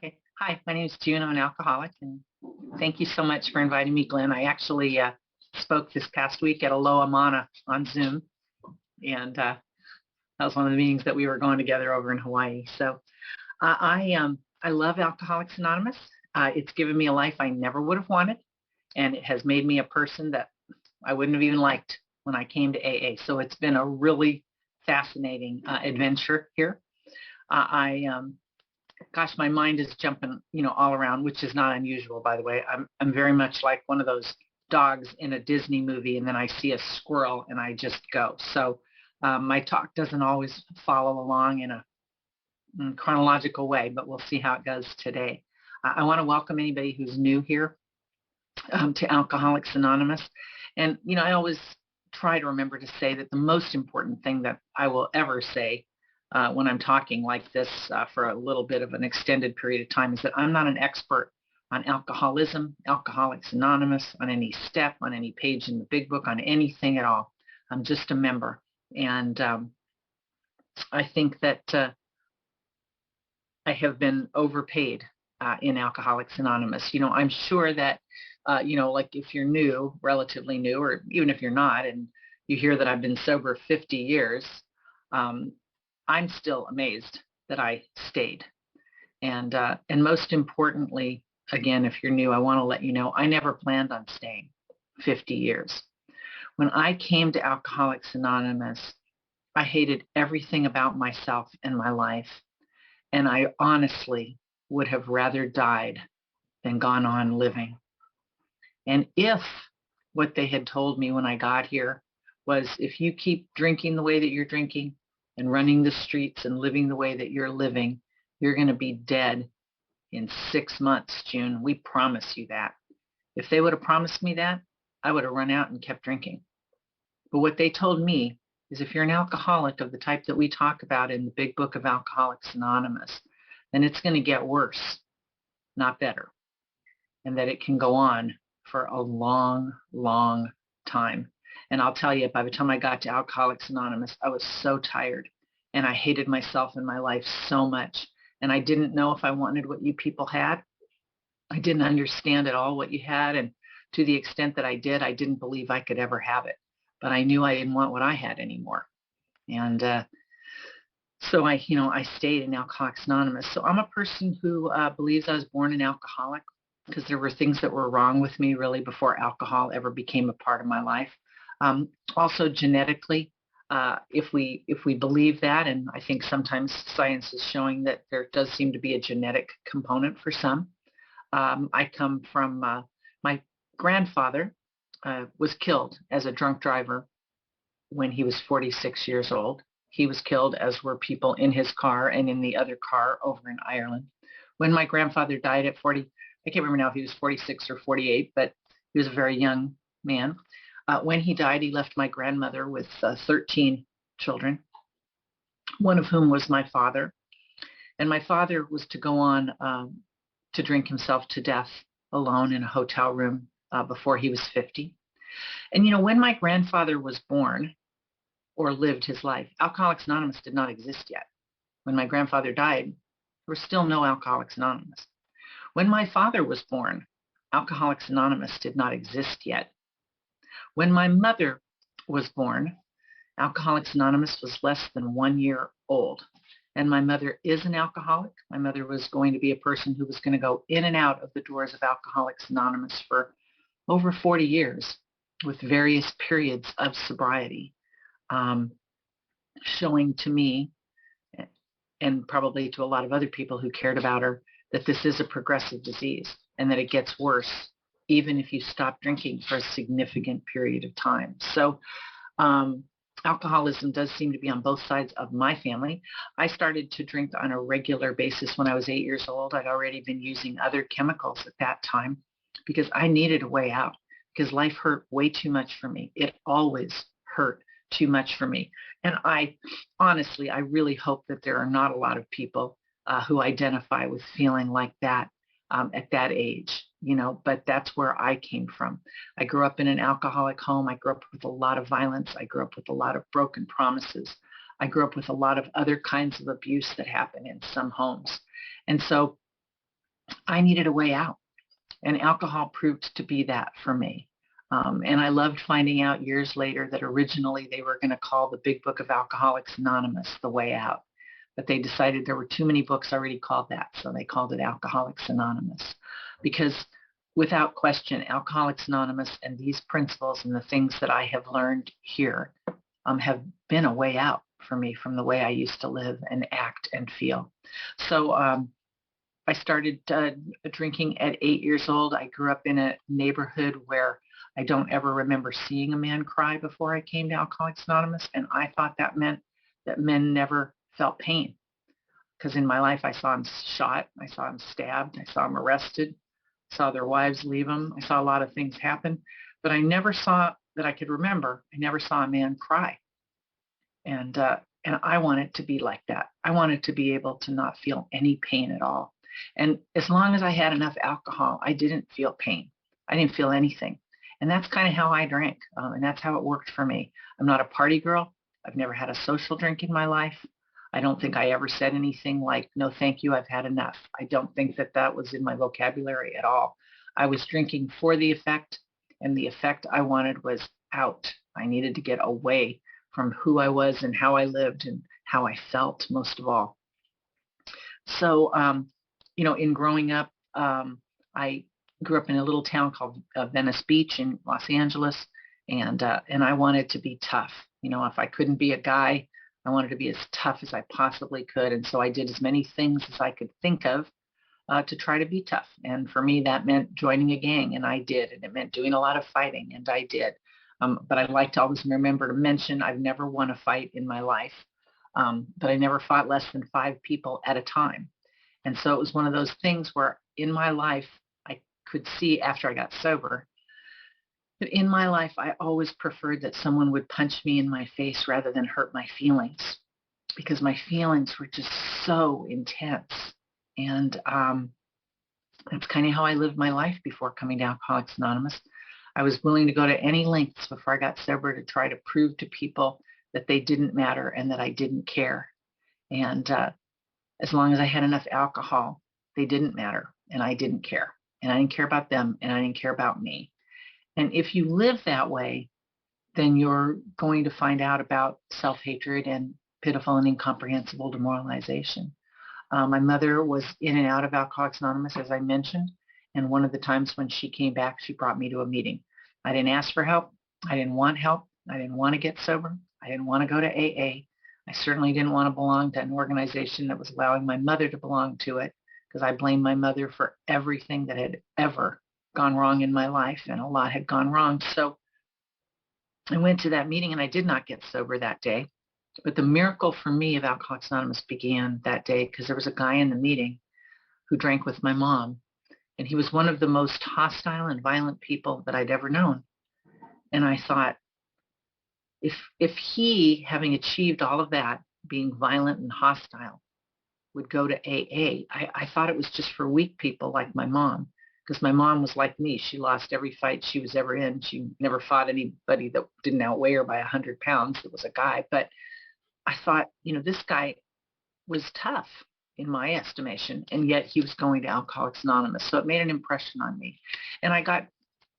Okay. Hi, my name is June. I'm an alcoholic, and thank you so much for inviting me, Glenn. I actually spoke this past week at Aloha Mana on Zoom, and that was one of the meetings that we were going together over in Hawaii. So I love Alcoholics Anonymous. It's given me a life I never would have wanted, and it has made me a person that I wouldn't have even liked when I came to AA. So it's been a really fascinating adventure here. Gosh, my mind is jumping, all around, which is not unusual, by the way. I'm very much like one of those dogs in a Disney movie, and then I see a squirrel and I just go. So my talk doesn't always follow along in a chronological way, but we'll see how it goes today. I want to welcome anybody who's new here to Alcoholics Anonymous. And, I always try to remember to say that the most important thing that I will ever say when I'm talking like this for a little bit of an extended period of time is that I'm not an expert on alcoholism, Alcoholics Anonymous, on any step, on any page in the big book, on anything at all. I'm just a member. And I think that I have been overpaid in Alcoholics Anonymous. I'm sure that, like if you're new, relatively new, or even if you're not, and you hear that I've been sober 50 years, I'm still amazed that I stayed. And most importantly, again, if you're new, I want to let you know I never planned on staying 50 years. When I came to Alcoholics Anonymous, I hated everything about myself and my life. And I honestly would have rather died than gone on living. And if what they had told me when I got here was if you keep drinking the way that you're drinking and running the streets and living the way that you're living, you're going to be dead in 6 months, June. We promise you that. If they would have promised me that, I would have run out and kept drinking. But what they told me is if you're an alcoholic of the type that we talk about in the big book of Alcoholics Anonymous, then it's going to get worse, not better. And that it can go on for a long, long time. And I'll tell you, by the time I got to Alcoholics Anonymous, I was so tired and I hated myself and my life so much. And I didn't know if I wanted what you people had. I didn't understand at all what you had. And to the extent that I did, I didn't believe I could ever have it. But I knew I didn't want what I had anymore. And so I stayed in Alcoholics Anonymous. So I'm a person who believes I was born an alcoholic because there were things that were wrong with me really before alcohol ever became a part of my life. Also genetically, if we believe that, and I think sometimes science is showing that there does seem to be a genetic component for some. I come from my grandfather was killed as a drunk driver when he was 46 years old. He was killed, as were people in his car and in the other car over in Ireland. When my grandfather died at 40, I can't remember now if he was 46 or 48, but he was a very young man. When he died, he left my grandmother with 13 children, one of whom was my father. And my father was to go on to drink himself to death alone in a hotel room before he was 50. And, when my grandfather was born or lived his life, Alcoholics Anonymous did not exist yet. When my grandfather died, there was still no Alcoholics Anonymous. When my father was born, Alcoholics Anonymous did not exist yet. When my mother was born, Alcoholics Anonymous was less than 1 year old. And my mother is an alcoholic. My mother was going to be a person who was going to go in and out of the doors of Alcoholics Anonymous for over 40 years with various periods of sobriety, showing to me and probably to a lot of other people who cared about her that this is a progressive disease and that it gets worse even if you stop drinking for a significant period of time. So alcoholism does seem to be on both sides of my family. I started to drink on a regular basis when I was 8 years old. I'd already been using other chemicals at that time because I needed a way out because life hurt way too much for me. It always hurt too much for me. And I really hope that there are not a lot of people who identify with feeling like that at that age, but that's where I came from. I grew up in an alcoholic home. I grew up with a lot of violence. I grew up with a lot of broken promises. I grew up with a lot of other kinds of abuse that happen in some homes. And so I needed a way out, and alcohol proved to be that for me. And I loved finding out years later that originally they were going to call the Big Book of Alcoholics Anonymous The Way Out. But they decided there were too many books already called that, so they called it Alcoholics Anonymous. Because without question, Alcoholics Anonymous and these principles and the things that I have learned here have been a way out for me from the way I used to live and act and feel. So I started drinking at 8 years old. I grew up in a neighborhood where I don't ever remember seeing a man cry before I came to Alcoholics Anonymous, and I thought that meant that men never felt pain. Because in my life, I saw them shot, I saw them stabbed, I saw them arrested, I saw their wives leave them, I saw a lot of things happen, but I never saw, that I could remember, I never saw a man cry. And I wanted to be like that. I wanted to be able to not feel any pain at all. And as long as I had enough alcohol, I didn't feel pain. I didn't feel anything. And that's kind of how I drank. And that's how it worked for me. I'm not a party girl. I've never had a social drink in my life. I don't think I ever said anything like, no, thank you, I've had enough. I don't think that that was in my vocabulary at all. I was drinking for the effect, and the effect I wanted was out. I needed to get away from who I was and how I lived and how I felt, most of all. So, in growing up, I grew up in a little town called Venice Beach in Los Angeles, and I wanted to be tough. If I couldn't be a guy, I wanted to be as tough as I possibly could. And so I did as many things as I could think of to try to be tough. And for me, that meant joining a gang, and I did. And it meant doing a lot of fighting, and I did. But I like to always remember to mention I've never won a fight in my life, but I never fought less than 5 people at a time. And so it was one of those things where in my life, I could see after I got sober, but in my life, I always preferred that someone would punch me in my face rather than hurt my feelings, because my feelings were just so intense. And that's kind of how I lived my life before coming to Alcoholics Anonymous. I was willing to go to any lengths before I got sober to try to prove to people that they didn't matter and that I didn't care. And as long as I had enough alcohol, they didn't matter and I didn't care. And I didn't care about them and I didn't care about me. And if you live that way, then you're going to find out about self-hatred and pitiful and incomprehensible demoralization. My mother was in and out of Alcoholics Anonymous, as I mentioned. And one of the times when she came back, she brought me to a meeting. I didn't ask for help. I didn't want help. I didn't want to get sober. I didn't want to go to AA. I certainly didn't want to belong to an organization that was allowing my mother to belong to it, because I blamed my mother for everything that had ever gone wrong in my life, and a lot had gone wrong. So I went to that meeting and I did not get sober that day. But the miracle for me of Alcoholics Anonymous began that day because there was a guy in the meeting who drank with my mom. And he was one of the most hostile and violent people that I'd ever known. And I thought, if he, having achieved all of that, being violent and hostile, would go to AA, I thought it was just for weak people like my mom. Because my mom was like me. She lost every fight she was ever in. She never fought anybody that didn't outweigh her by 100 pounds. It was a guy. But I thought, this guy was tough in my estimation, and yet he was going to Alcoholics Anonymous. So it made an impression on me. And I got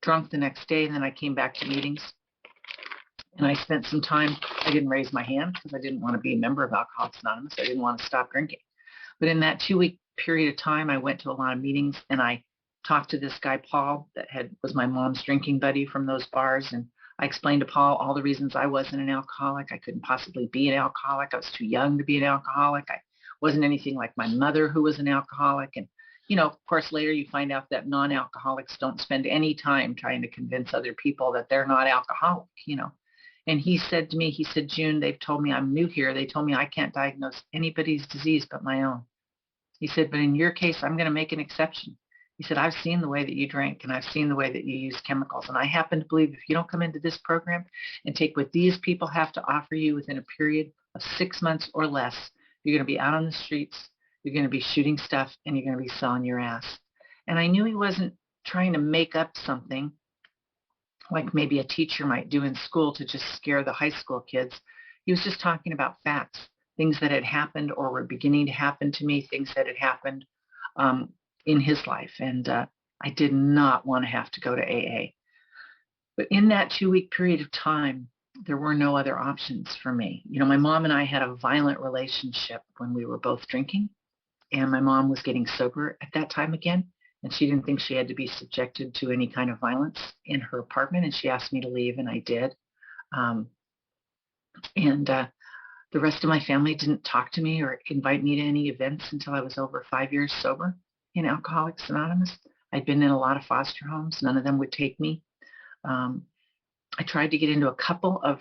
drunk the next day, and then I came back to meetings. And I spent some time, I didn't raise my hand because I didn't want to be a member of Alcoholics Anonymous. I didn't want to stop drinking. But in that 2-week period of time, I went to a lot of meetings, and I talked to this guy, Paul, that was my mom's drinking buddy from those bars. And I explained to Paul all the reasons I wasn't an alcoholic. I couldn't possibly be an alcoholic. I was too young to be an alcoholic. I wasn't anything like my mother, who was an alcoholic. And, of course, later you find out that non-alcoholics don't spend any time trying to convince other people that they're not alcoholic, And he said to me, June, they've told me I'm new here. They told me I can't diagnose anybody's disease but my own. He said, but in your case, I'm going to make an exception. He said, I've seen the way that you drink, and I've seen the way that you use chemicals. And I happen to believe if you don't come into this program and take what these people have to offer you within a period of 6 months or less, you're going to be out on the streets, you're going to be shooting stuff, and you're going to be selling your ass. And I knew he wasn't trying to make up something like maybe a teacher might do in school to just scare the high school kids. He was just talking about facts, things that had happened or were beginning to happen to me, things that had happened in his life. And I did not want to have to go to AA. But in that 2-week period of time, there were no other options for me. My mom and I had a violent relationship when we were both drinking, and my mom was getting sober at that time again, and she didn't think she had to be subjected to any kind of violence in her apartment, and she asked me to leave, and I did. Um, and The rest of my family didn't talk to me or invite me to any events until I was over 5 years sober in Alcoholics Anonymous. I'd been in a lot of foster homes. None of them would take me. I tried to get into a couple of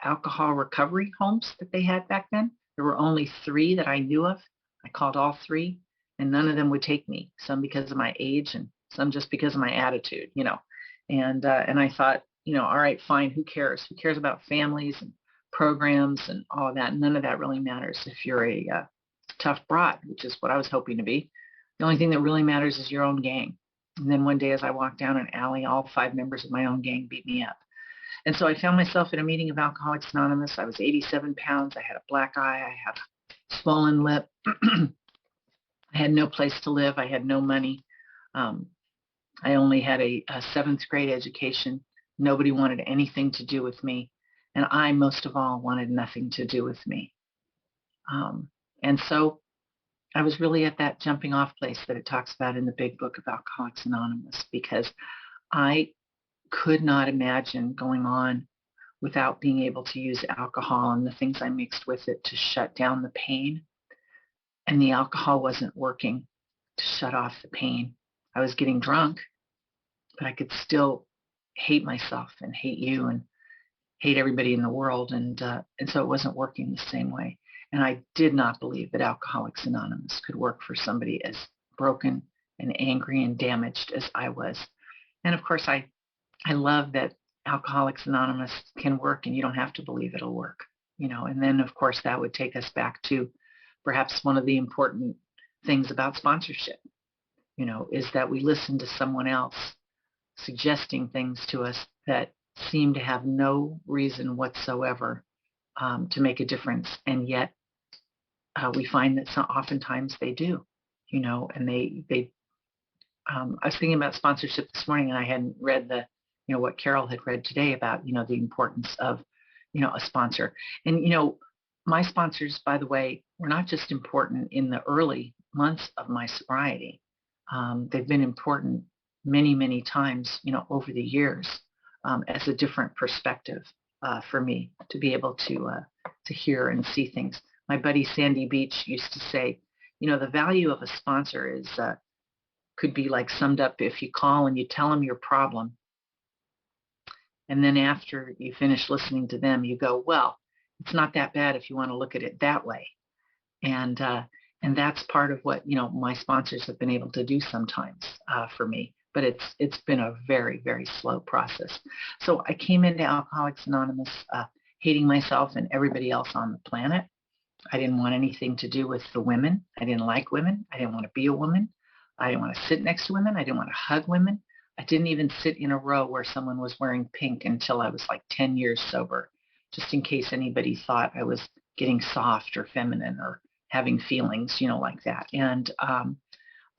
alcohol recovery homes that they had back then. There were only 3 that I knew of. I called all 3, and none of them would take me. Some because of my age, and some just because of my attitude. And I thought, all right, fine. Who cares? Who cares about families and programs and all of that? None of that really matters if you're a tough broad, which is what I was hoping to be. The only thing that really matters is your own gang. And then one day, as I walked down an alley, all 5 members of my own gang beat me up. And so I found myself at a meeting of Alcoholics Anonymous. I was 87 pounds. I had a black eye. I had a swollen lip. I had no place to live. I had no money. I only had a 7th grade education. Nobody wanted anything to do with me. And I, most of all, wanted nothing to do with me. And so I was really at that jumping off place that it talks about in the big book of Alcoholics Anonymous, because I could not imagine going on without being able to use alcohol and the things I mixed with it to shut down the pain. And the alcohol wasn't working to shut off the pain. I was getting drunk, but I could still hate myself and hate you and hate everybody in the world. And so it wasn't working the same way. And I did not believe that Alcoholics Anonymous could work for somebody as broken and angry and damaged as I was. And of course, I love that Alcoholics Anonymous can work and you don't have to believe it'll work, and then of course that would take us back to perhaps one of the important things about sponsorship, is that we listen to someone else suggesting things to us that seem to have no reason whatsoever to make a difference. And yet we find that oftentimes they do, and they I was thinking about sponsorship this morning, and I hadn't read what Carol had read today about, the importance of, a sponsor. And, my sponsors, by the way, were not just important in the early months of my sobriety. They've been important many, many times, over the years as a different perspective for me to be able to hear and see things. My buddy Sandy Beach used to say, the value of a sponsor is could be like summed up if you call and you tell them your problem. And then after you finish listening to them, you go, well, it's not that bad if you want to look at it that way. And that's part of what, my sponsors have been able to do sometimes for me. But it's been a very, very slow process. So I came into Alcoholics Anonymous hating myself and everybody else on the planet. I didn't want anything to do with the women. I didn't like women. I didn't want to be a woman. I didn't want to sit next to women. I didn't want to hug women. I didn't even sit in a row where someone was wearing pink until I was like 10 years sober, just in case anybody thought I was getting soft or feminine or having feelings, like that. And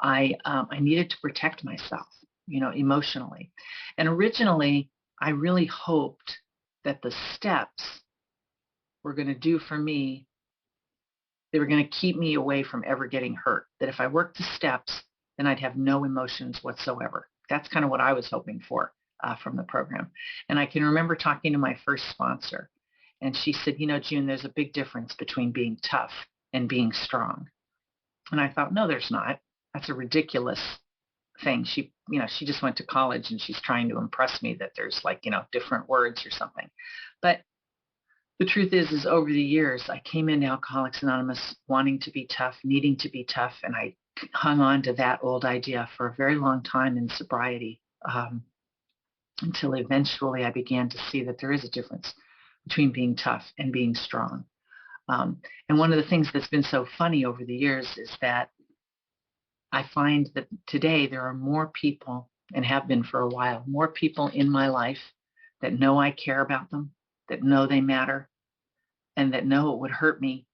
I needed to protect myself, emotionally. And originally, I really hoped that the steps were going to do for me, they were going to keep me away from ever getting hurt. That if I worked the steps, then I'd have no emotions whatsoever. That's kind of what I was hoping for from the program. And I can remember talking to my first sponsor, and she said, June, there's a big difference between being tough and being strong. And I thought, no, there's not. That's a ridiculous thing. She just went to college and she's trying to impress me that there's different words or something. But the truth is over the years, I came into Alcoholics Anonymous wanting to be tough, needing to be tough, and I hung on to that old idea for a very long time in sobriety until eventually I began to see that there is a difference between being tough and being strong. And one of the things that's been so funny over the years is that I find that today there are more people, and have been for a while, more people in my life that know I care about them, that know they matter, and that know it would hurt me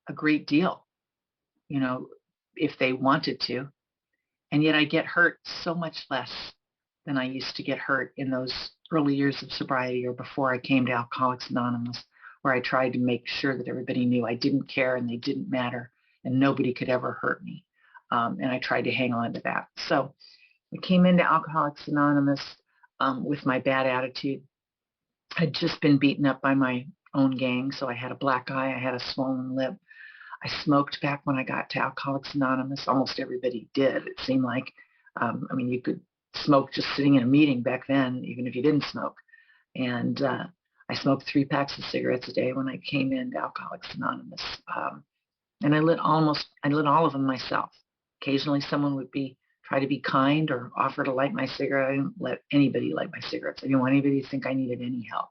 a great deal, if they wanted to. And yet I get hurt so much less than I used to get hurt in those early years of sobriety or before I came to Alcoholics Anonymous, where I tried to make sure that everybody knew I didn't care and they didn't matter and nobody could ever hurt me. And I tried to hang on to that. So I came into Alcoholics Anonymous with my bad attitude. I'd just been beaten up by my own gang, so I had a black eye, I had a swollen lip. I smoked back when I got to Alcoholics Anonymous. Almost everybody did, it seemed like. I mean, you could smoke just sitting in a meeting back then, even if you didn't smoke. And I smoked 3 packs of cigarettes a day when I came into Alcoholics Anonymous. And I lit all of them myself. Occasionally someone would try to be kind or offer to light my cigarette. I didn't let anybody light my cigarettes. I didn't want anybody to think I needed any help.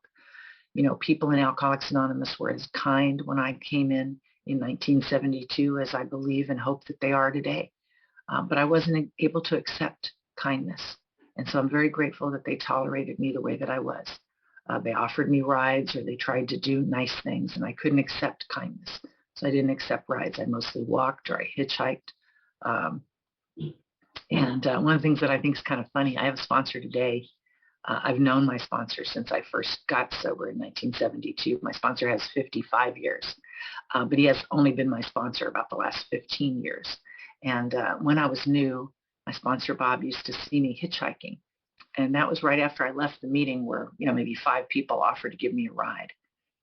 You know, people in Alcoholics Anonymous were as kind when I came in 1972 as I believe and hope that they are today. But I wasn't able to accept kindness. And so I'm very grateful that they tolerated me the way that I was. They offered me rides or they tried to do nice things, and I couldn't accept kindness. So I didn't accept rides. I mostly walked or I hitchhiked. And one of the things that I think is kind of funny, I have a sponsor today. I've known my sponsor since I first got sober in 1972. My sponsor has 55 years, but he has only been my sponsor about the last 15 years. And when I was new, my sponsor, Bob, used to see me hitchhiking. And that was right after I left the meeting where, maybe 5 people offered to give me a ride.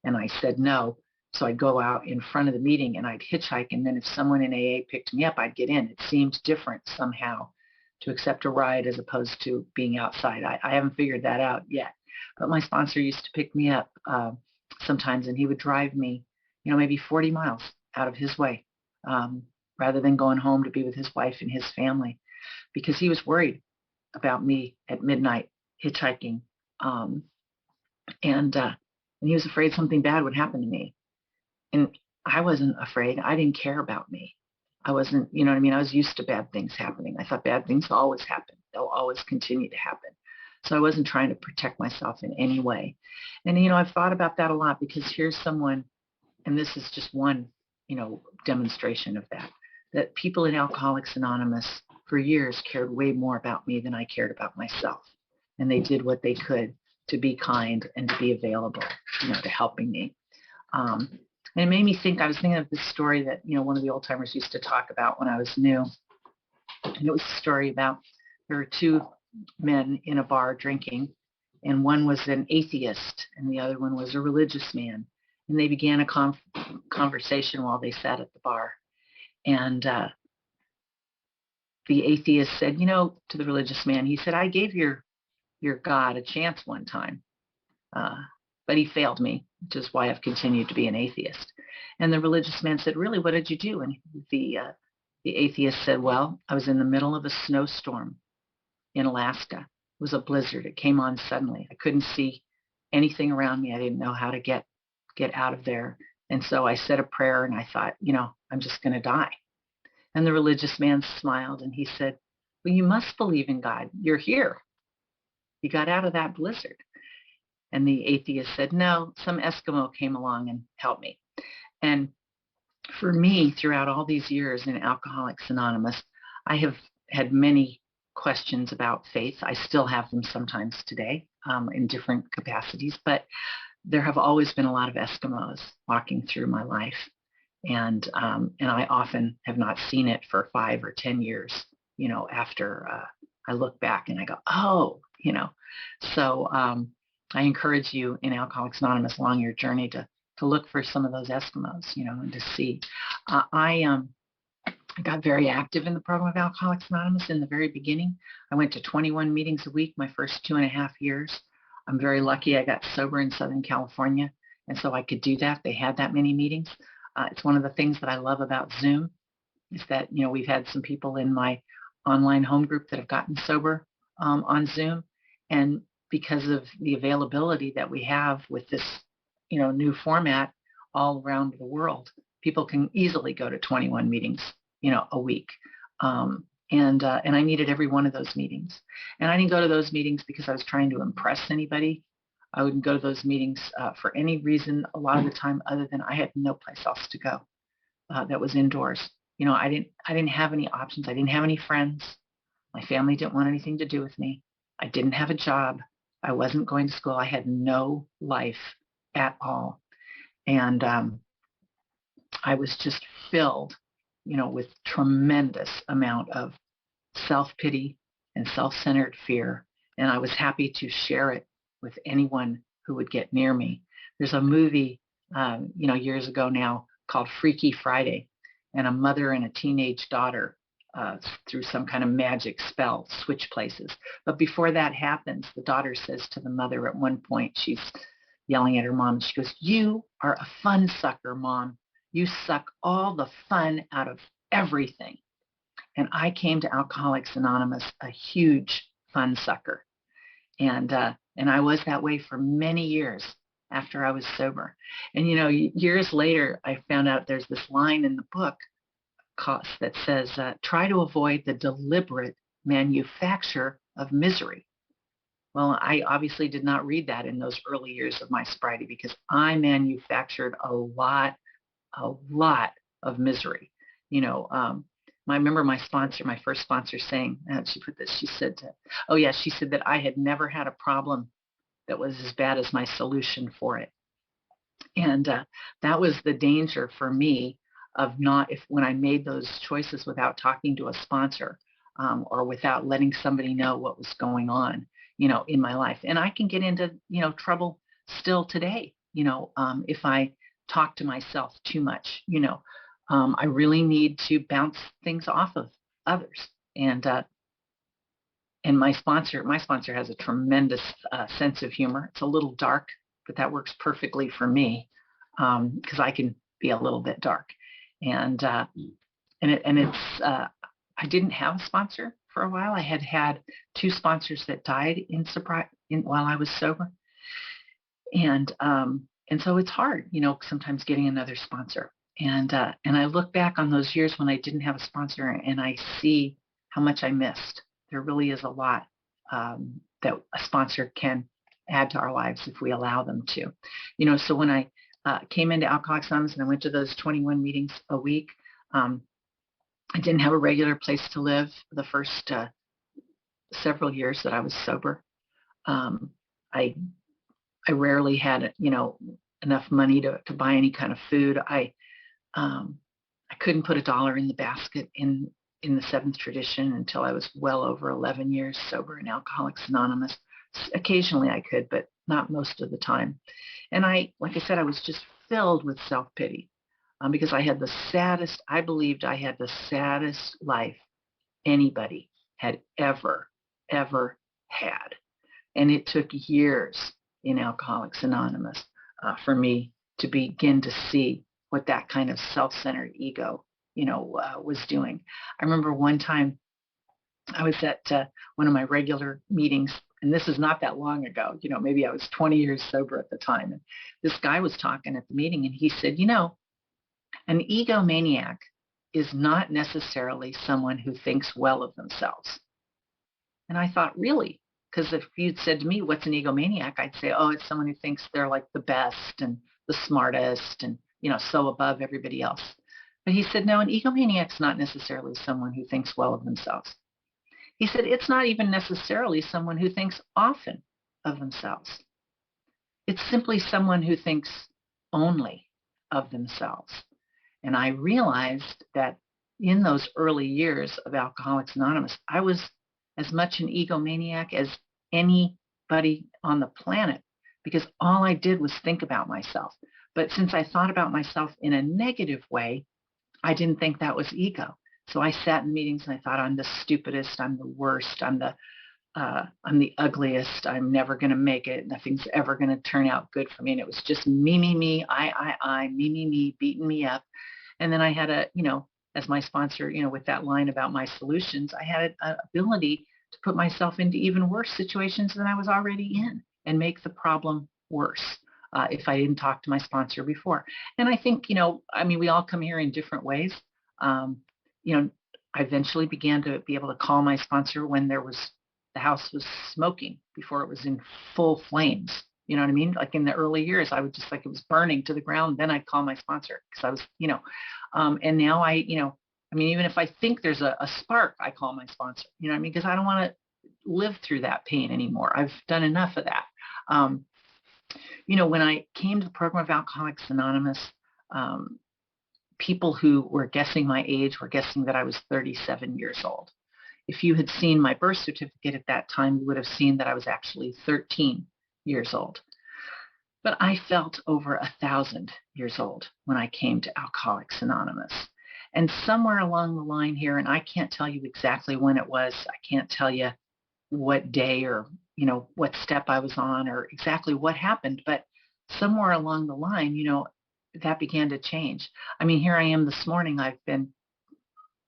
And I said no. So I'd go out in front of the meeting and I'd hitchhike. And then if someone in AA picked me up, I'd get in. It seemed different somehow to accept a ride as opposed to being outside. I haven't figured that out yet. But my sponsor used to pick me up sometimes, and he would drive me, maybe 40 miles out of his way rather than going home to be with his wife and his family, because he was worried about me at midnight hitchhiking. And he was afraid something bad would happen to me. And I wasn't afraid. I didn't care about me. I wasn't, I was used to bad things happening. I thought bad things always happen. They'll always continue to happen. So I wasn't trying to protect myself in any way. And, I've thought about that a lot, because here's someone, and this is just one, demonstration of that people in Alcoholics Anonymous for years cared way more about me than I cared about myself. And they did what they could to be kind and to be available, to helping me. And it made me think, I was thinking of this story that, one of the old timers used to talk about when I was new. And it was a story about, there were 2 men in a bar drinking, and one was an atheist and the other one was a religious man. And they began a conversation while they sat at the bar. And the atheist said, to the religious man, he said, I gave your God a chance one time, but he failed me, which is why I've continued to be an atheist. And the religious man said, really, what did you do? And the atheist said, well, I was in the middle of a snowstorm in Alaska. It was a blizzard. It came on suddenly. I couldn't see anything around me. I didn't know how to get out of there. And so I said a prayer and I thought, I'm just going to die. And the religious man smiled and he said, well, you must believe in God. You're here. You got out of that blizzard. And the atheist said, no, some Eskimo came along and helped me. And for me, throughout all these years in Alcoholics Anonymous, I have had many questions about faith. I still have them sometimes today in different capacities, but there have always been a lot of Eskimos walking through my life. And I often have not seen it for 5 or 10 years, after I look back and I go, oh, So I encourage you in Alcoholics Anonymous along your journey to look for some of those Eskimos, and to see. I got very active in the program of Alcoholics Anonymous in the very beginning. I went to 21 meetings a week my first 2.5 years. I'm very lucky I got sober in Southern California, and so I could do that. They had that many meetings. It's one of the things that I love about Zoom is that, we've had some people in my online home group that have gotten sober on Zoom. And because of the availability that we have with this, new format all around the world, people can easily go to 21 meetings, a week. And I needed every one of those meetings. And I didn't go to those meetings because I was trying to impress anybody. I wouldn't go to those meetings for any reason a lot of the time other than I had no place else to go that was indoors. I didn't have any options. I didn't have any friends. My family didn't want anything to do with me. I didn't have a job. I wasn't going to school. I had no life at all. And I was just filled, with tremendous amount of self-pity and self-centered fear. And I was happy to share it with anyone who would get near me. There's a movie, years ago now called Freaky Friday, and a mother and a teenage daughter through some kind of magic spell switch places. But before that happens, the daughter says to the mother at one point, she's yelling at her mom, and she goes, "You are a fun sucker, Mom. You suck all the fun out of everything." And I came to Alcoholics Anonymous a huge fun sucker. And I was that way for many years after I was sober. And, years later, I found out there's this line in the book that says, try to avoid the deliberate manufacture of misery. Well, I obviously did not read that in those early years of my sobriety, because I manufactured a lot of misery. I remember my first sponsor saying, she put this, she said that I had never had a problem that was as bad as my solution for it. And that was the danger for me of when I made those choices without talking to a sponsor, or without letting somebody know what was going on, in my life. And I can get into, trouble still today, if I talk to myself too much. I really need to bounce things off of others. And my sponsor has a tremendous sense of humor. It's a little dark, but that works perfectly for me, because I can be a little bit dark. And it's I didn't have a sponsor for a while. I had 2 sponsors that died while I was sober, and so it's hard, sometimes getting another sponsor. And I look back on those years when I didn't have a sponsor, and I see how much I missed. There really is a lot that a sponsor can add to our lives if we allow them to. So when I came into Alcoholics Anonymous and I went to those 21 meetings a week, I didn't have a regular place to live the first several years that I was sober. I rarely had, enough money to buy any kind of food. I couldn't put $1 in the basket in the 7th tradition until I was well over 11 years sober in Alcoholics Anonymous. Occasionally I could, but not most of the time. And like I said, I was just filled with self-pity, because I believed I had the saddest life anybody had ever had. And it took years in Alcoholics Anonymous for me to begin to see what that kind of self-centered ego, was doing. I remember one time I was at one of my regular meetings, and this is not that long ago, maybe I was 20 years sober at the time. And this guy was talking at the meeting, and he said, an egomaniac is not necessarily someone who thinks well of themselves. And I thought, really? Because if you'd said to me, what's an egomaniac? I'd say, oh, it's someone who thinks they're like the best and the smartest and, so above everybody else. But he said, no, an egomaniac's not necessarily someone who thinks well of themselves. He said, it's not even necessarily someone who thinks often of themselves. It's simply someone who thinks only of themselves. And I realized that in those early years of Alcoholics Anonymous, I was as much an egomaniac as anybody on the planet, because all I did was think about myself. But since I thought about myself in a negative way, I didn't think that was ego. So I sat in meetings and I thought, I'm the stupidest, I'm the worst, I'm the ugliest, I'm never going to make it, nothing's ever going to turn out good for me. And it was just me, I, me, beating me up. And then I had as my sponsor, with that line about my solutions, I had an ability to put myself into even worse situations than I was already in and make the problem worse if I didn't talk to my sponsor before. And I think, we all come here in different ways. I eventually began to be able to call my sponsor when the house was smoking, before it was in full flames. You know what I mean? Like in the early years, I would just it was burning to the ground. Then I'd call my sponsor because I was, and now I mean, even if I think there's a spark, I call my sponsor, you know what I mean? Because I don't want to live through that pain anymore. I've done enough of that. Um, you know, when I came to the program of Alcoholics Anonymous, um, people who were guessing my age were guessing that I was 37 years old. If you had seen my birth certificate at that time, you would have seen that I was actually 13 years old. But I felt over 1,000 years old when I came to Alcoholics Anonymous. And somewhere along the line here, and I can't tell you exactly when it was, I can't tell you what day or, you know, what step I was on or exactly what happened, but somewhere along the line, you know, that began to change. I mean, here I am this morning. I've been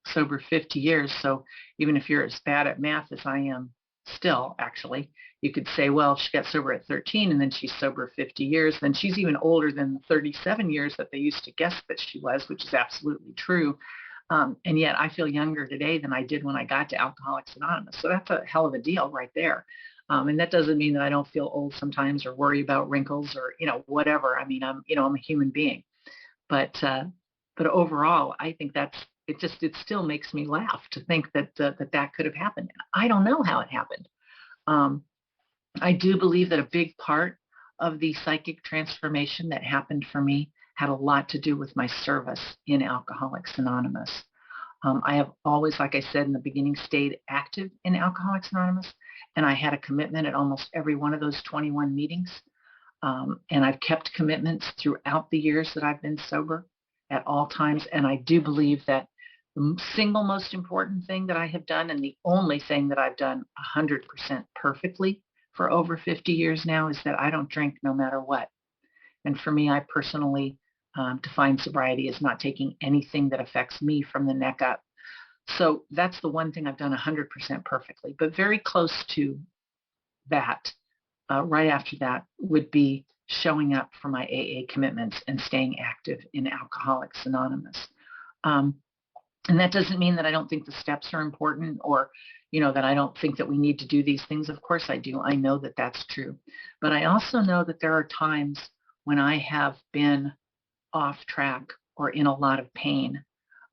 sober 50 years. So even if you're as bad at math as I am still, actually, you could say, well, she got sober at 13 and then she's sober 50 years. Then she's even older than the 37 years that they used to guess that she was, which is absolutely true. And yet I feel younger today than I did when I got to Alcoholics Anonymous. So that's a hell of a deal right there. And that doesn't mean that I don't feel old sometimes or worry about wrinkles or, you know, whatever. I mean, I'm a human being. But overall, I think it still makes me laugh to think that could have happened. I don't know how it happened. Um, I do believe that a big part of the psychic transformation that happened for me had a lot to do with my service in Alcoholics Anonymous. I have always, like I said in the beginning, stayed active in Alcoholics Anonymous, and I had a commitment at almost every one of those 21 meetings. And I've kept commitments throughout the years that I've been sober at all times. And I do believe that the single most important thing that I have done, and the only thing that I've done 100% perfectly for over 50 years now, is that I don't drink no matter what. And for me, I personally define sobriety as not taking anything that affects me from the neck up. So that's the one thing I've done 100% perfectly. But very close to that, right after that, would be showing up for my AA commitments and staying active in Alcoholics Anonymous. And that doesn't mean that I don't think the steps are important or, you know, that I don't think that we need to do these things. Of course I do. I know that that's true. But I also know that there are times when I have been off track or in a lot of pain,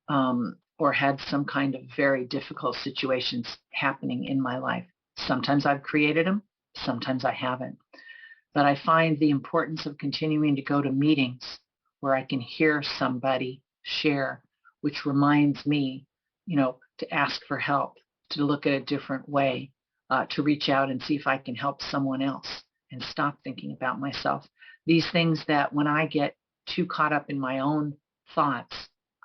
or had some kind of very difficult situations happening in my life. Sometimes I've created them, sometimes I haven't. But I find the importance of continuing to go to meetings where I can hear somebody share, which reminds me, you know, to ask for help, to look at a different way, to reach out and see if I can help someone else and stop thinking about myself. These things that when I get too caught up in my own thoughts,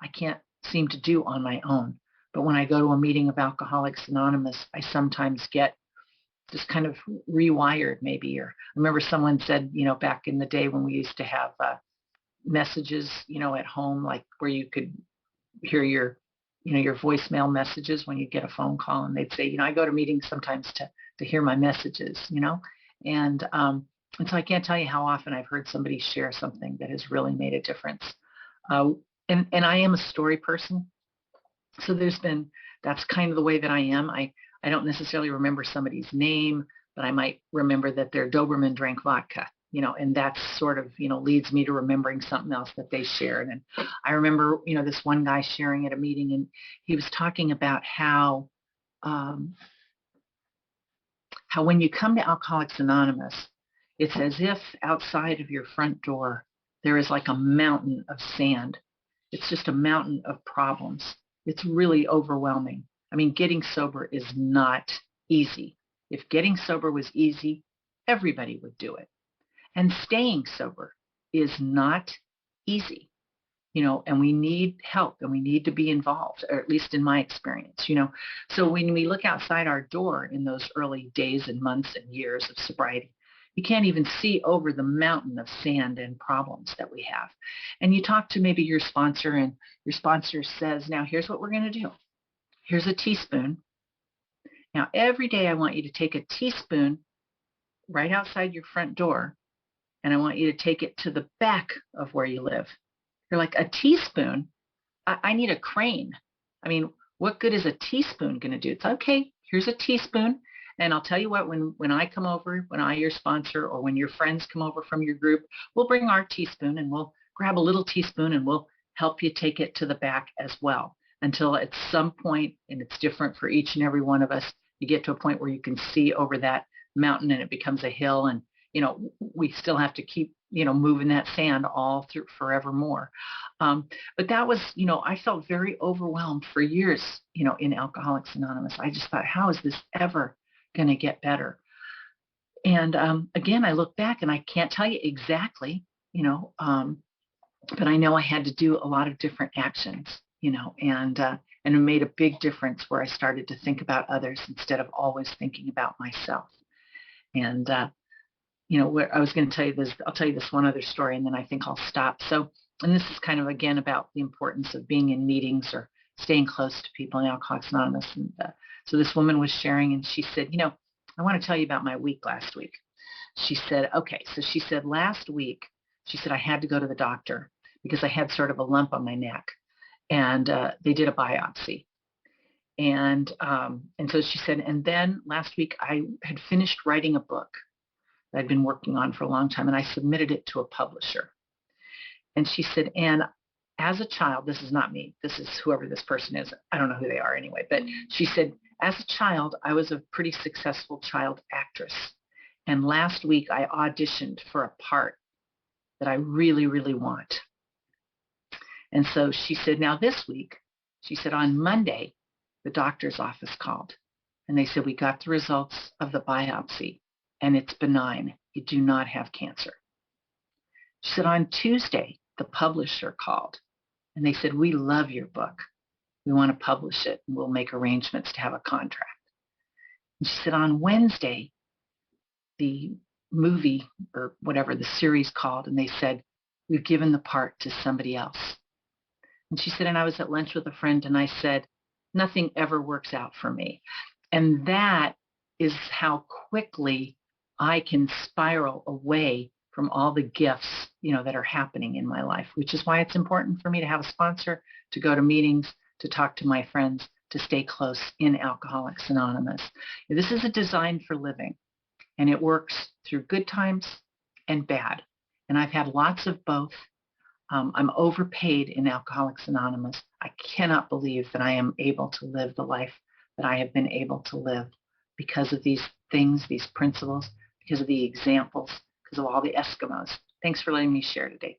I can't seem to do on my own. But when I go to a meeting of Alcoholics Anonymous, I sometimes get just kind of rewired maybe. Or I remember someone said, you know, back in the day when we used to have messages, you know, at home, like where you could hear your, you know, your voicemail messages when you get a phone call, and they'd say, you know, I go to meetings sometimes to hear my messages, you know, and so I can't tell you how often I've heard somebody share something that has really made a difference. And I am a story person, so that's kind of the way that I am. I don't necessarily remember somebody's name, but I might remember that their Doberman drank vodka, you know, and that sort of, you know, leads me to remembering something else that they shared. And I remember, you know, this one guy sharing at a meeting, and he was talking about how when you come to Alcoholics Anonymous, it's as if outside of your front door, there is like a mountain of sand. It's just a mountain of problems. It's really overwhelming. I mean, getting sober is not easy. If getting sober was easy, everybody would do it. And staying sober is not easy, you know, and we need help and we need to be involved, or at least in my experience, you know. So when we look outside our door in those early days and months and years of sobriety, you can't even see over the mountain of sand and problems that we have. And you talk to maybe your sponsor, and your sponsor says, now here's what we're going to do. Here's a teaspoon. Now, every day I want you to take a teaspoon right outside your front door, and I want you to take it to the back of where you live. You're like, a teaspoon? I need a crane. I mean, what good is a teaspoon going to do? It's okay, here's a teaspoon. And I'll tell you what, when I come over, when I, your sponsor, or when your friends come over from your group, we'll bring our teaspoon and we'll grab a little teaspoon and we'll help you take it to the back as well. until at some point, and it's different for each and every one of us, you get to a point where you can see over that mountain and it becomes a hill. And, we still have to keep, moving that sand all through forevermore. But that was, I felt very overwhelmed for years, in Alcoholics Anonymous. I just thought, how is this ever going to get better? And again, I look back and I can't tell you exactly, but I know I had to do a lot of different actions, and it made a big difference where I started to think about others instead of always thinking about myself. And where I was going to tell you this, I'll tell you this one other story, and then I think I'll stop. So, and this is kind of again about the importance of being in meetings or staying close to people in Alcoholics Anonymous. And so this woman was sharing, and she said, I want to tell you about my week last week. She said, okay. So she said, last week, she said, I had to go to the doctor because I had sort of a lump on my neck, and they did a biopsy. And so she said, and then last week I had finished writing a book that I'd been working on for a long time, and I submitted it to a publisher. And she said, and as a child, this is not me, this is whoever this person is. I don't know who they are anyway, but she said, as a child, I was a pretty successful child actress. And last week I auditioned for a part that I really, really want. And so she said, now this week, she said, on Monday, the doctor's office called, and they said, we got the results of the biopsy, and it's benign. You do not have cancer. She said, on Tuesday, the publisher called, and they said, we love your book. We want to publish it, and we'll make arrangements to have a contract. And she said, on Wednesday, the movie or whatever the series called, and they said, we've given the part to somebody else. And she said, and I was at lunch with a friend, and I said, nothing ever works out for me. And that is how quickly I can spiral away from all the gifts, that are happening in my life, which is why it's important for me to have a sponsor, to go to meetings, to talk to my friends, to stay close in Alcoholics Anonymous. This is a design for living, and it works through good times and bad. And I've had lots of both. I'm overpaid in Alcoholics Anonymous. I cannot believe that I am able to live the life that I have been able to live because of these things, these principles, because of the examples, because of all the Eskimos. Thanks for letting me share today.